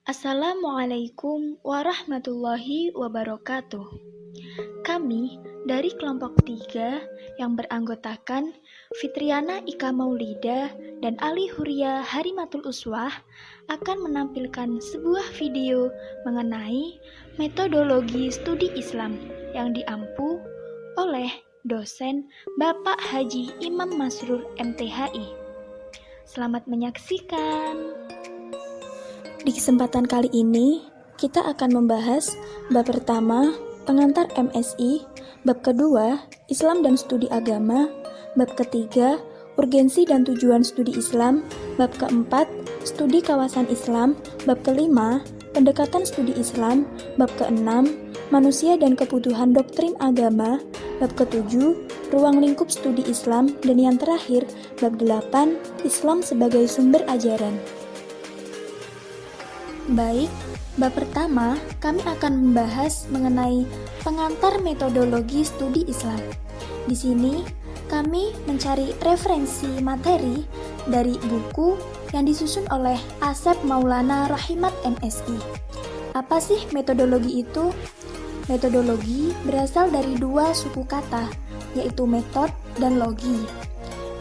Assalamualaikum warahmatullahi wabarakatuh. Kami dari kelompok 3 yang beranggotakan Fitriana Ika Maulida dan Ali Huria Harimatul Uswah akan menampilkan sebuah video mengenai metodologi studi Islam yang diampu oleh dosen Bapak Haji Imam Masrur MTHI. Selamat menyaksikan. Di kesempatan kali ini, kita akan membahas bab pertama, pengantar MSI, bab kedua, Islam dan studi agama, bab ketiga, urgensi dan tujuan studi Islam, bab keempat, studi kawasan Islam, bab kelima, pendekatan studi Islam, bab keenam, manusia dan kebutuhan doktrin agama, bab ketujuh, ruang lingkup studi Islam, dan yang terakhir, bab 8, Islam sebagai sumber ajaran. Baik, bab pertama kami akan membahas mengenai pengantar metodologi studi Islam. Di sini kami mencari referensi materi dari buku yang disusun oleh Asep Maulana Rahimat MSI. Apa sih metodologi itu? Metodologi berasal dari dua suku kata, yaitu metod dan logi.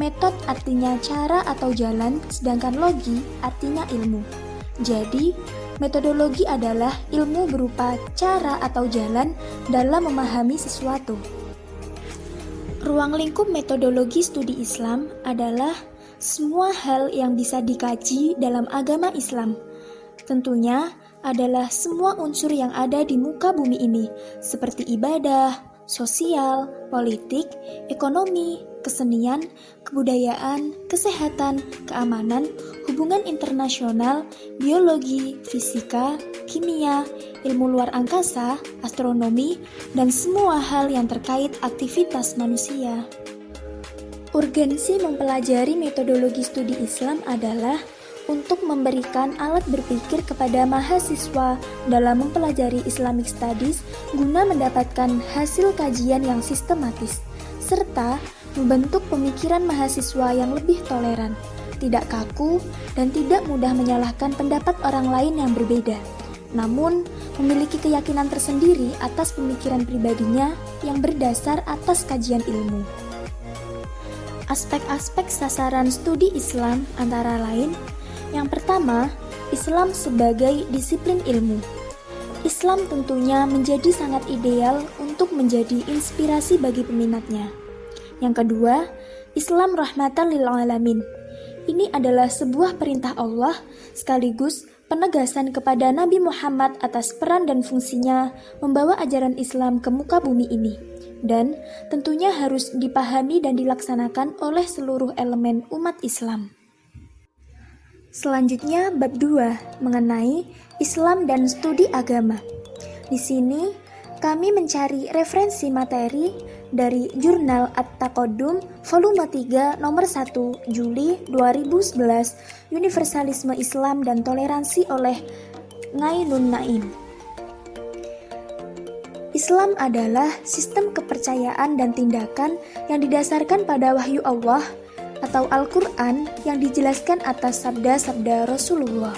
Metod artinya cara atau jalan, sedangkan logi artinya ilmu. Jadi, metodologi adalah ilmu berupa cara atau jalan dalam memahami sesuatu. Ruang lingkup metodologi studi Islam adalah semua hal yang bisa dikaji dalam agama Islam. Tentunya adalah semua unsur yang ada di muka bumi ini, seperti ibadah, sosial, politik, ekonomi, kesenian, kebudayaan, kesehatan, keamanan, hubungan internasional, biologi, fisika, kimia, ilmu luar angkasa, astronomi, dan semua hal yang terkait aktivitas manusia. Urgensi mempelajari metodologi studi Islam adalah untuk memberikan alat berpikir kepada mahasiswa dalam mempelajari Islamic Studies guna mendapatkan hasil kajian yang sistematis, serta membentuk pemikiran mahasiswa yang lebih toleran, tidak kaku, dan tidak mudah menyalahkan pendapat orang lain yang berbeda, namun memiliki keyakinan tersendiri atas pemikiran pribadinya yang berdasar atas kajian ilmu. Aspek-aspek sasaran studi Islam antara lain: yang pertama, Islam sebagai disiplin ilmu. Islam tentunya menjadi sangat ideal untuk menjadi inspirasi bagi peminatnya. Yang kedua, Islam rahmatan lil alamin. Ini adalah sebuah perintah Allah sekaligus penegasan kepada Nabi Muhammad atas peran dan fungsinya membawa ajaran Islam ke muka bumi ini, dan tentunya harus dipahami dan dilaksanakan oleh seluruh elemen umat Islam. Selanjutnya bab 2 mengenai Islam dan studi agama. Di sini kami mencari referensi materi dari jurnal At-Taqaddum volume 3 nomor 1 Juli 2011 Universalisme Islam dan Toleransi oleh Ngainun Naim. Islam adalah sistem kepercayaan dan tindakan yang didasarkan pada wahyu Allah atau Al-Quran yang dijelaskan atas sabda-sabda Rasulullah.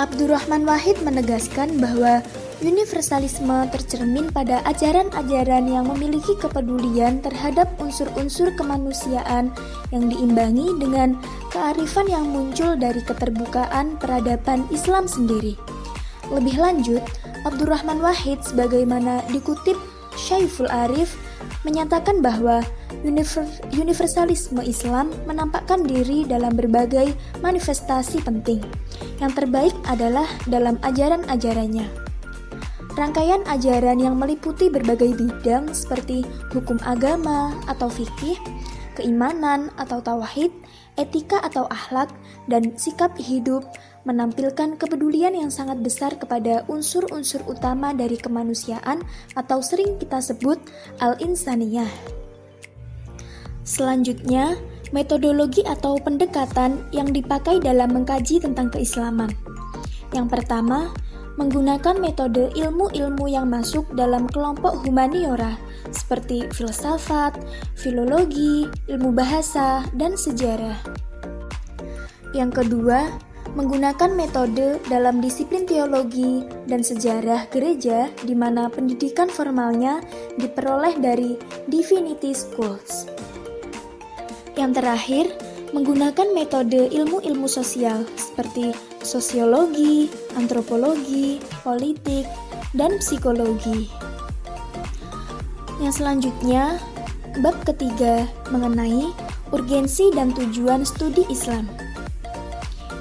Abdurrahman Wahid menegaskan bahwa universalisme tercermin pada ajaran-ajaran yang memiliki kepedulian terhadap unsur-unsur kemanusiaan yang diimbangi dengan kearifan yang muncul dari keterbukaan peradaban Islam sendiri. Lebih lanjut, Abdurrahman Wahid sebagaimana dikutip Syaiful Arif menyatakan bahwa universalisme Islam menampakkan diri dalam berbagai manifestasi penting. Yang terbaik adalah dalam ajaran-ajarannya. Rangkaian ajaran yang meliputi berbagai bidang seperti hukum agama atau fikih, keimanan atau tauhid, etika atau akhlak, dan sikap hidup menampilkan kepedulian yang sangat besar kepada unsur-unsur utama dari kemanusiaan atau sering kita sebut al-insaniyah. Selanjutnya, metodologi atau pendekatan yang dipakai dalam mengkaji tentang keislaman. Yang pertama, menggunakan metode ilmu-ilmu yang masuk dalam kelompok humaniora seperti filsafat, filologi, ilmu bahasa, dan sejarah. Yang kedua, menggunakan metode dalam disiplin teologi dan sejarah gereja di mana pendidikan formalnya diperoleh dari divinity schools. Yang terakhir, menggunakan metode ilmu-ilmu sosial seperti sosiologi, antropologi, politik, dan psikologi. Yang selanjutnya, bab ketiga mengenai urgensi dan tujuan studi Islam.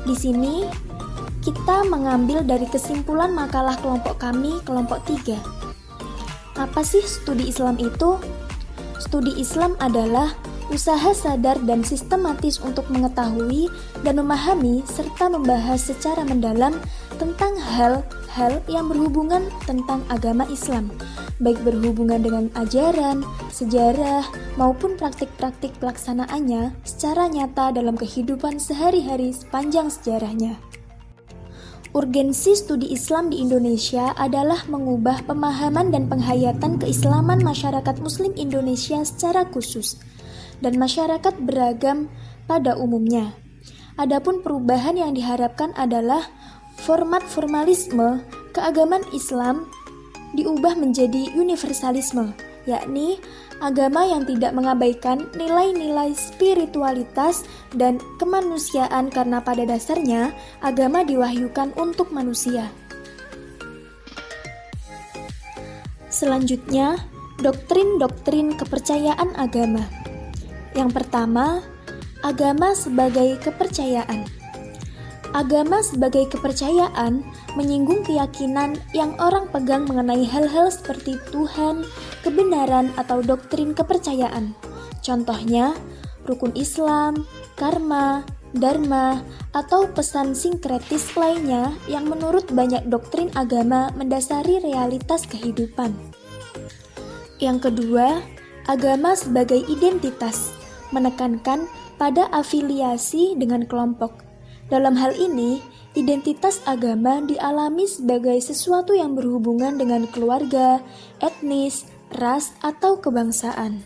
Di sini, kita mengambil dari kesimpulan makalah kelompok kami, kelompok 3. Apa sih studi Islam itu? Studi Islam adalah usaha sadar dan sistematis untuk mengetahui dan memahami serta membahas secara mendalam tentang hal-hal yang berhubungan tentang agama Islam, baik berhubungan dengan ajaran, sejarah, maupun praktik-praktik pelaksanaannya secara nyata dalam kehidupan sehari-hari sepanjang sejarahnya. Urgensi studi Islam di Indonesia adalah mengubah pemahaman dan penghayatan keislaman masyarakat Muslim Indonesia secara khusus, dan masyarakat beragam pada umumnya. Adapun perubahan yang diharapkan adalah format formalisme keagamaan Islam diubah menjadi universalisme, yakni agama yang tidak mengabaikan nilai-nilai spiritualitas dan kemanusiaan karena pada dasarnya agama diwahyukan untuk manusia. Selanjutnya, doktrin-doktrin kepercayaan agama. Yang pertama, agama sebagai kepercayaan. Agama sebagai kepercayaan menyinggung keyakinan yang orang pegang mengenai hal-hal seperti Tuhan, kebenaran, atau doktrin kepercayaan. Contohnya, rukun Islam, karma, dharma, atau pesan sinkretis lainnya yang menurut banyak doktrin agama mendasari realitas kehidupan. Yang kedua, agama sebagai identitas, menekankan pada afiliasi dengan kelompok. Dalam hal ini, identitas agama dialami sebagai sesuatu yang berhubungan dengan keluarga, etnis, ras, atau kebangsaan.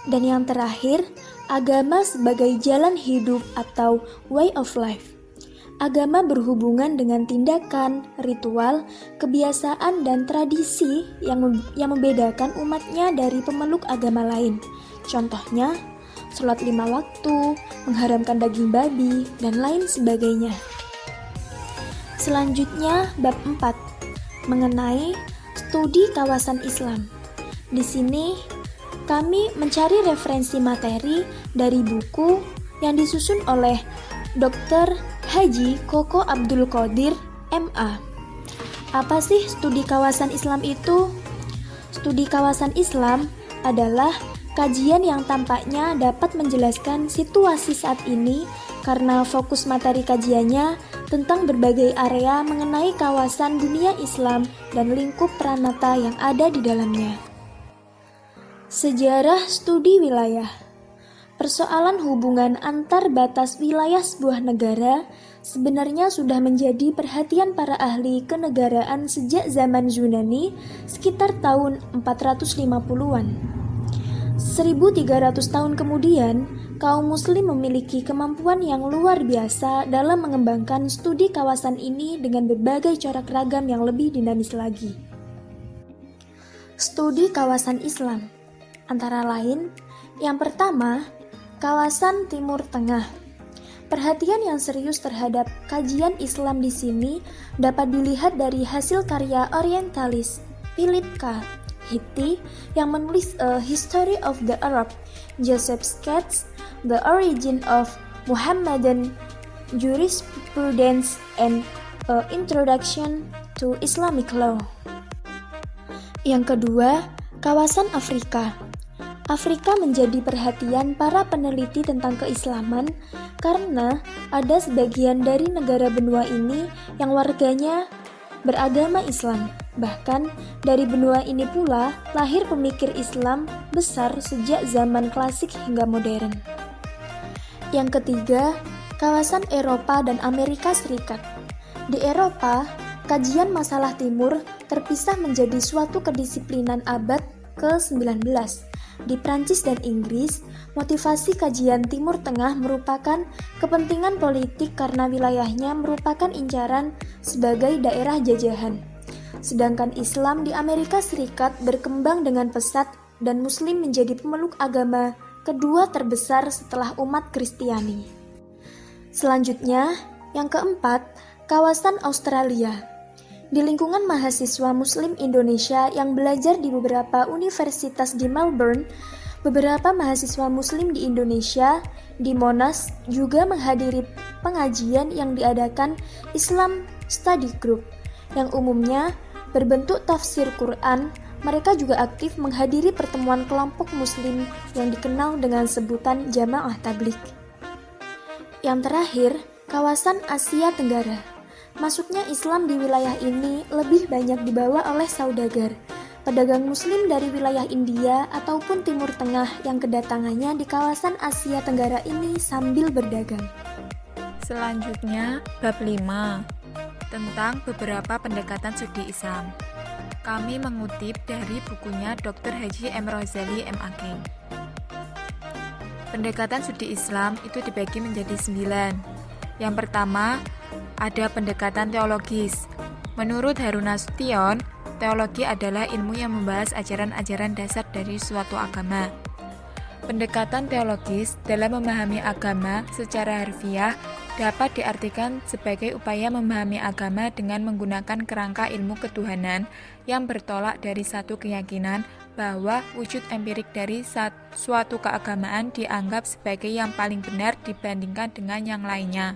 Dan yang terakhir, agama sebagai jalan hidup atau way of life. Agama berhubungan dengan tindakan, ritual, kebiasaan, dan tradisi yang membedakan umatnya dari pemeluk agama lain. Contohnya, sholat 5 waktu, mengharamkan daging babi, dan lain sebagainya. Selanjutnya, bab 4, mengenai studi kawasan Islam. Di sini, kami mencari referensi materi dari buku yang disusun oleh Dr. Haji Koko Abdul Qadir, MA. Apa sih studi kawasan Islam itu? Studi kawasan Islam adalah kajian yang tampaknya dapat menjelaskan situasi saat ini karena fokus materi kajiannya tentang berbagai area mengenai kawasan dunia Islam dan lingkup Pranata yang ada di dalamnya. Sejarah studi wilayah. Persoalan hubungan antar batas wilayah sebuah negara sebenarnya sudah menjadi perhatian para ahli kenegaraan sejak zaman Yunani sekitar tahun 450-an. 1300 tahun kemudian, kaum muslim memiliki kemampuan yang luar biasa dalam mengembangkan studi kawasan ini dengan berbagai corak ragam yang lebih dinamis lagi. Studi kawasan Islam, antara lain, yang pertama, kawasan Timur Tengah. Perhatian yang serius terhadap kajian Islam di sini dapat dilihat dari hasil karya orientalis Philip K. Hitti yang menulis A History of the Arab, Joseph Katz, The Origin of Muhammadan Jurisprudence and A Introduction to Islamic Law. Yang kedua, kawasan Afrika. Afrika menjadi perhatian para peneliti tentang keislaman karena ada sebagian dari negara benua ini yang warganya beragama Islam. Bahkan dari benua ini pula lahir pemikir Islam besar sejak zaman klasik hingga modern. Yang ketiga, kawasan Eropa dan Amerika Serikat. Di Eropa, kajian masalah Timur terpisah menjadi suatu kedisiplinan abad ke-19. Di Prancis dan Inggris, motivasi kajian Timur Tengah merupakan kepentingan politik karena wilayahnya merupakan incaran sebagai daerah jajahan. Sedangkan Islam di Amerika Serikat berkembang dengan pesat dan Muslim menjadi pemeluk agama kedua terbesar setelah umat Kristiani. Selanjutnya, yang keempat, kawasan Australia. Di lingkungan mahasiswa Muslim Indonesia yang belajar di beberapa universitas di Melbourne, beberapa mahasiswa Muslim di Indonesia di Monash juga menghadiri pengajian yang diadakan Islam Study Group, yang umumnya berbentuk tafsir Quran. Mereka juga aktif menghadiri pertemuan kelompok Muslim yang dikenal dengan sebutan Jamaah Tabligh. Yang terakhir, kawasan Asia Tenggara. Masuknya Islam di wilayah ini lebih banyak dibawa oleh saudagar, pedagang Muslim dari wilayah India ataupun Timur Tengah yang kedatangannya di kawasan Asia Tenggara ini sambil berdagang. Selanjutnya, bab 5 tentang beberapa pendekatan studi Islam. Kami mengutip dari bukunya Dr. Haji M. Rozali MAK. Pendekatan studi Islam itu dibagi menjadi 9. Yang pertama, ada pendekatan teologis. Menurut Harun Nasution, teologi adalah ilmu yang membahas ajaran-ajaran dasar dari suatu agama. Pendekatan teologis dalam memahami agama secara harfiah dapat diartikan sebagai upaya memahami agama dengan menggunakan kerangka ilmu ketuhanan yang bertolak dari satu keyakinan bahwa wujud empirik dari suatu keagamaan dianggap sebagai yang paling benar dibandingkan dengan yang lainnya.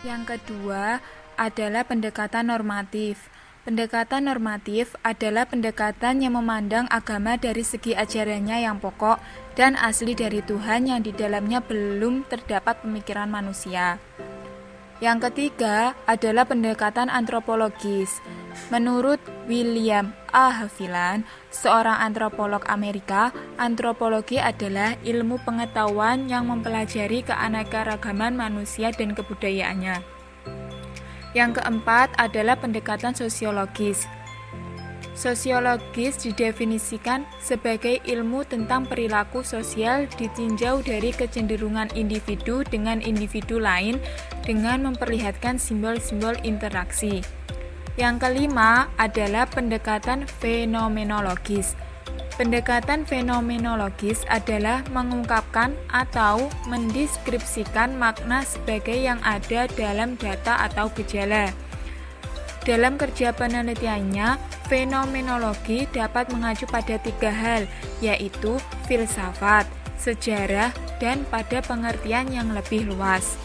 Yang kedua adalah pendekatan normatif. Pendekatan normatif adalah pendekatan yang memandang agama dari segi ajarannya yang pokok dan asli dari Tuhan yang di dalamnya belum terdapat pemikiran manusia. Yang ketiga adalah pendekatan antropologis. Menurut William A. Haviland, seorang antropolog Amerika, antropologi adalah ilmu pengetahuan yang mempelajari keanekaragaman manusia dan kebudayaannya. Yang keempat adalah pendekatan sosiologis. Sosiologis didefinisikan sebagai ilmu tentang perilaku sosial ditinjau dari kecenderungan individu dengan individu lain dengan memperlihatkan simbol-simbol interaksi. Yang kelima adalah pendekatan fenomenologis. Pendekatan fenomenologis adalah mengungkapkan atau mendeskripsikan makna sebagai yang ada dalam data atau gejala. Dalam kerja penelitiannya, fenomenologi dapat mengacu pada 3 hal, yaitu filsafat, sejarah, dan pada pengertian yang lebih luas.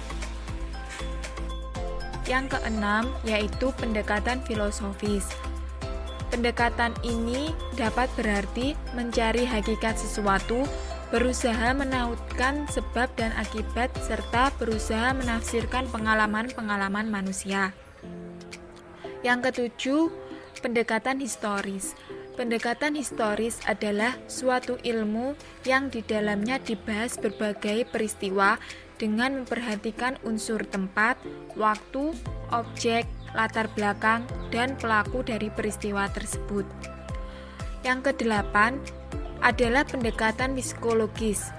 Yang keenam, yaitu pendekatan filosofis. Pendekatan ini dapat berarti mencari hakikat sesuatu, berusaha menautkan sebab dan akibat, serta berusaha menafsirkan pengalaman-pengalaman manusia. Yang ketujuh, pendekatan historis. Pendekatan historis adalah suatu ilmu yang di dalamnya dibahas berbagai peristiwa dengan memperhatikan unsur tempat, waktu, objek, latar belakang, dan pelaku dari peristiwa tersebut. Yang kedelapan adalah pendekatan psikologis.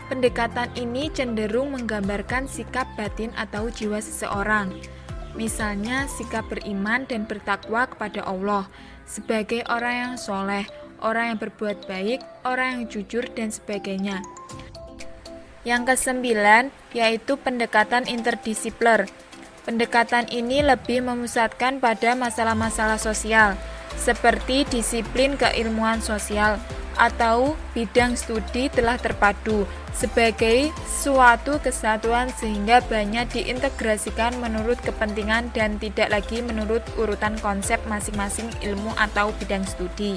Pendekatan ini cenderung menggambarkan sikap batin atau jiwa seseorang. Misalnya sikap beriman dan bertakwa kepada Allah sebagai orang yang soleh, orang yang berbuat baik, orang yang jujur, dan sebagainya. Yang kesembilan yaitu pendekatan interdisipliner. Pendekatan ini lebih memusatkan pada masalah-masalah sosial, seperti disiplin keilmuan sosial atau bidang studi telah terpadu sebagai suatu kesatuan sehingga banyak diintegrasikan menurut kepentingan dan tidak lagi menurut urutan konsep masing-masing ilmu atau bidang studi.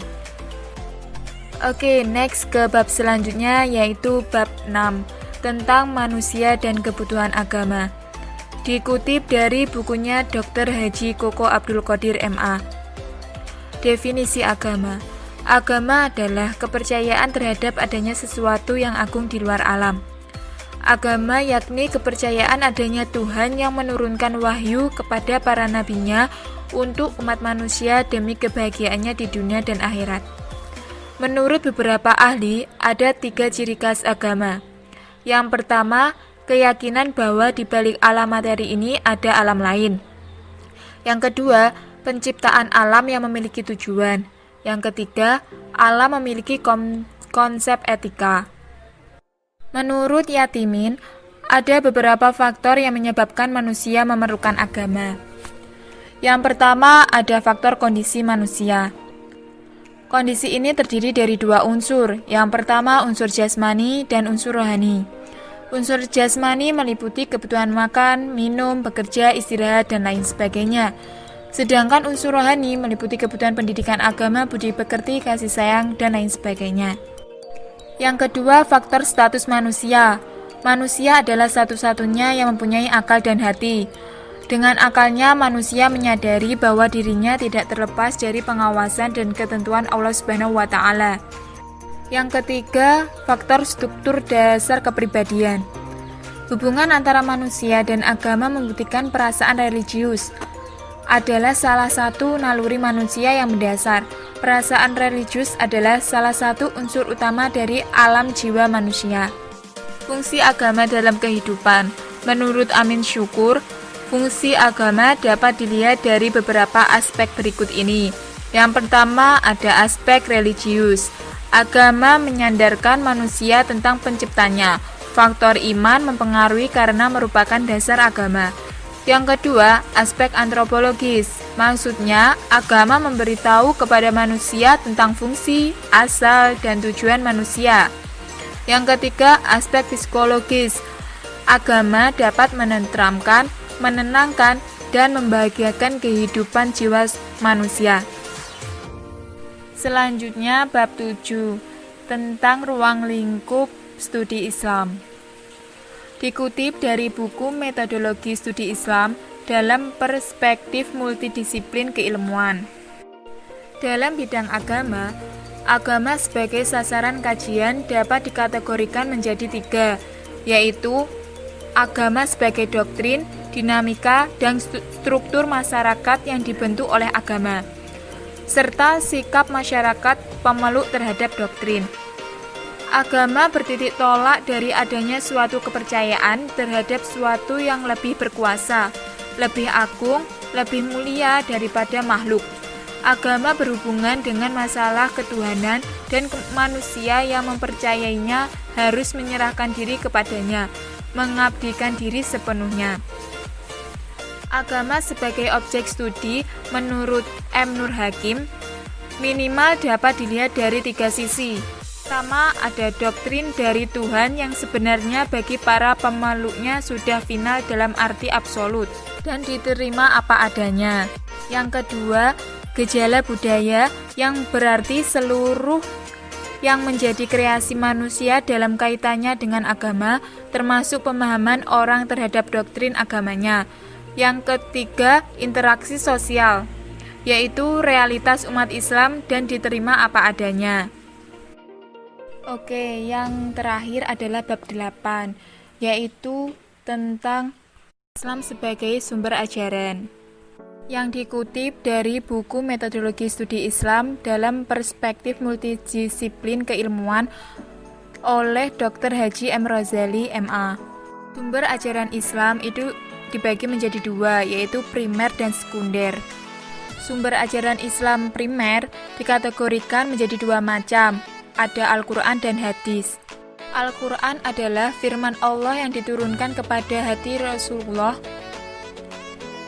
Oke, next ke bab selanjutnya yaitu bab 6 tentang manusia dan kebutuhan agama. Dikutip dari bukunya Dr. Haji Koko Abdul Qadir MA. Definisi agama. Agama adalah kepercayaan terhadap adanya sesuatu yang agung di luar alam. Agama yakni kepercayaan adanya Tuhan yang menurunkan wahyu kepada para nabinya untuk umat manusia demi kebahagiaannya di dunia dan akhirat. Menurut beberapa ahli, ada 3 ciri khas agama. Yang pertama, keyakinan bahwa di balik alam materi ini ada alam lain. Yang kedua, penciptaan alam yang memiliki tujuan. Yang ketiga, alam memiliki konsep etika. Menurut Yatimin, ada beberapa faktor yang menyebabkan manusia memerlukan agama. Yang pertama, ada faktor kondisi manusia. Kondisi ini terdiri dari 2 unsur. Yang pertama, unsur jasmani dan unsur rohani. Unsur jasmani meliputi kebutuhan makan, minum, bekerja, istirahat, dan lain sebagainya. Sedangkan unsur rohani meliputi kebutuhan pendidikan agama, budi pekerti, kasih sayang, dan lain sebagainya. Yang kedua, faktor status manusia. Manusia adalah satu-satunya yang mempunyai akal dan hati. Dengan akalnya, manusia menyadari bahwa dirinya tidak terlepas dari pengawasan dan ketentuan Allah Subhanahu wa Ta'ala. Yang ketiga, faktor struktur dasar kepribadian. Hubungan antara manusia dan agama membuktikan perasaan religius adalah salah satu naluri manusia yang mendasar. Perasaan religius adalah salah satu unsur utama dari alam jiwa manusia. Fungsi agama dalam kehidupan. Menurut Amin Syukur, fungsi agama dapat dilihat dari beberapa aspek berikut ini. Yang pertama, ada aspek religius. Agama menyandarkan manusia tentang penciptanya. Faktor iman mempengaruhi karena merupakan dasar agama. Yang kedua, aspek antropologis. Maksudnya, agama memberitahu kepada manusia tentang fungsi, asal, dan tujuan manusia. Yang ketiga, aspek psikologis. Agama dapat menenteramkan, menenangkan, dan membahagiakan kehidupan jiwa manusia. Selanjutnya, bab 7 tentang ruang lingkup studi Islam. Dikutip dari buku Metodologi Studi Islam dalam Perspektif Multidisiplin Keilmuan. Dalam bidang agama, agama sebagai sasaran kajian dapat dikategorikan menjadi 3, yaitu agama sebagai doktrin, dinamika, dan struktur masyarakat yang dibentuk oleh agama, serta sikap masyarakat pemeluk terhadap doktrin. Agama bertitik tolak dari adanya suatu kepercayaan terhadap suatu yang lebih berkuasa, lebih agung, lebih mulia daripada makhluk. Agama berhubungan dengan masalah ketuhanan dan manusia yang mempercayainya harus menyerahkan diri kepadanya, mengabdikan diri sepenuhnya. Agama sebagai objek studi menurut M. Nur Hakim minimal dapat dilihat dari 3 sisi. Pertama, ada doktrin dari Tuhan yang sebenarnya bagi para pemeluknya sudah final dalam arti absolut dan diterima apa adanya. Yang kedua, gejala budaya yang berarti seluruh yang menjadi kreasi manusia dalam kaitannya dengan agama, termasuk pemahaman orang terhadap doktrin agamanya. Yang ketiga, interaksi sosial, yaitu realitas umat Islam dan diterima apa adanya. Oke, yang terakhir adalah bab 8, yaitu tentang Islam sebagai sumber ajaran, yang dikutip dari buku Metodologi Studi Islam dalam Perspektif Multidisiplin Keilmuan oleh Dr. Haji M. Rozali, MA. Sumber ajaran Islam itu dibagi menjadi 2, yaitu primer dan sekunder. Sumber ajaran Islam primer dikategorikan menjadi 2 macam, ada Al-Quran dan hadis. Al-Quran adalah firman Allah yang diturunkan kepada hati Rasulullah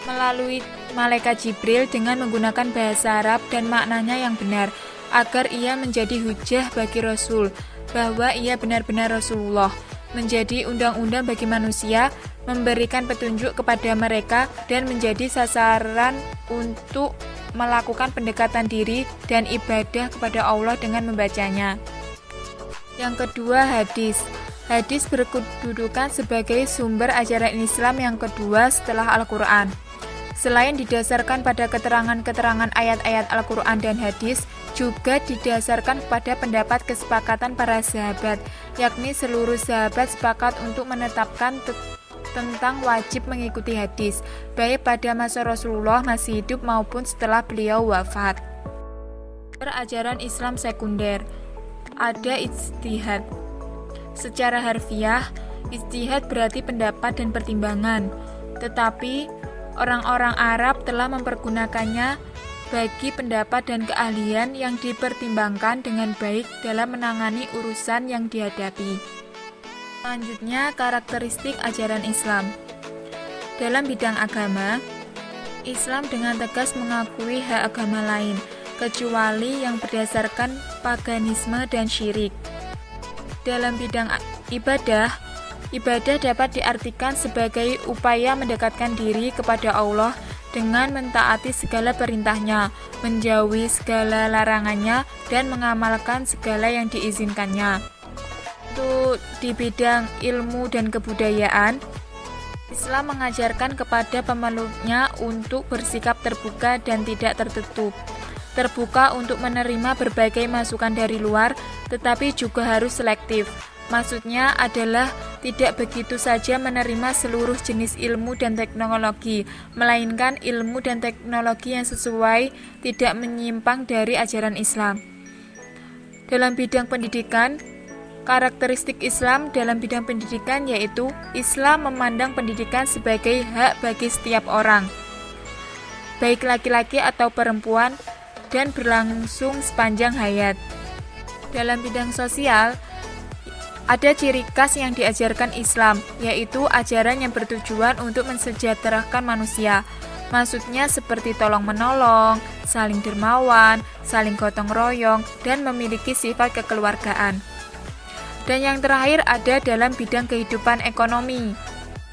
melalui malaikat Jibril dengan menggunakan bahasa Arab dan maknanya yang benar, agar ia menjadi hujah bagi Rasul, bahwa ia benar-benar Rasulullah, menjadi undang-undang bagi manusia, memberikan petunjuk kepada mereka, dan menjadi sasaran untuk melakukan pendekatan diri dan ibadah kepada Allah dengan membacanya. Yang kedua, hadis. Hadis berkedudukan sebagai sumber ajaran Islam yang kedua setelah Al-Quran. Selain didasarkan pada keterangan-keterangan ayat-ayat Al-Quran dan hadis, juga didasarkan pada pendapat kesepakatan para sahabat, yakni seluruh sahabat sepakat untuk menetapkan tentang wajib mengikuti hadis, baik pada masa Rasulullah masih hidup maupun setelah beliau wafat. Ajaran Islam sekunder. Ada ijtihad. Secara harfiah, ijtihad berarti pendapat dan pertimbangan. Tetapi orang-orang Arab telah mempergunakannya bagi pendapat dan keahlian yang dipertimbangkan dengan baik dalam menangani urusan yang dihadapi. Selanjutnya, karakteristik ajaran Islam. Dalam bidang agama, Islam dengan tegas mengakui hak agama lain, kecuali yang berdasarkan paganisme dan syirik. Dalam bidang ibadah, ibadah dapat diartikan sebagai upaya mendekatkan diri kepada Allah dengan mentaati segala perintahnya, menjauhi segala larangannya, dan mengamalkan segala yang diizinkannya. Untuk di bidang ilmu dan kebudayaan, Islam mengajarkan kepada pemeluknya untuk bersikap terbuka dan tidak tertutup. Terbuka untuk menerima berbagai masukan dari luar, tetapi juga harus selektif. Maksudnya adalah tidak begitu saja menerima seluruh jenis ilmu dan teknologi, melainkan ilmu dan teknologi yang sesuai, tidak menyimpang dari ajaran Islam. Dalam bidang pendidikan, karakteristik Islam dalam bidang pendidikan yaitu Islam memandang pendidikan sebagai hak bagi setiap orang, baik laki-laki atau perempuan, dan berlangsung sepanjang hayat. Dalam bidang sosial, ada ciri khas yang diajarkan Islam, yaitu ajaran yang bertujuan untuk mensejahterakan manusia. Maksudnya seperti tolong-menolong, saling dermawan, saling gotong royong, dan memiliki sifat kekeluargaan. Dan yang terakhir ada dalam bidang kehidupan ekonomi.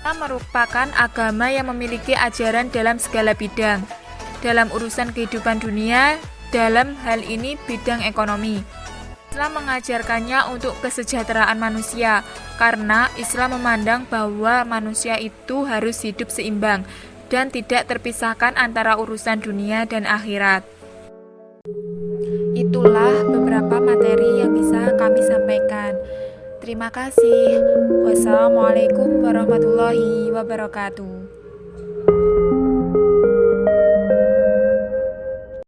Islam merupakan agama yang memiliki ajaran dalam segala bidang. Dalam urusan kehidupan dunia, dalam hal ini bidang ekonomi. Islam mengajarkannya untuk kesejahteraan manusia, karena Islam memandang bahwa manusia itu harus hidup seimbang dan tidak terpisahkan antara urusan dunia dan akhirat. Itulah beberapa materi yang bisa kami sampaikan. Terima kasih. Wassalamualaikum warahmatullahi wabarakatuh.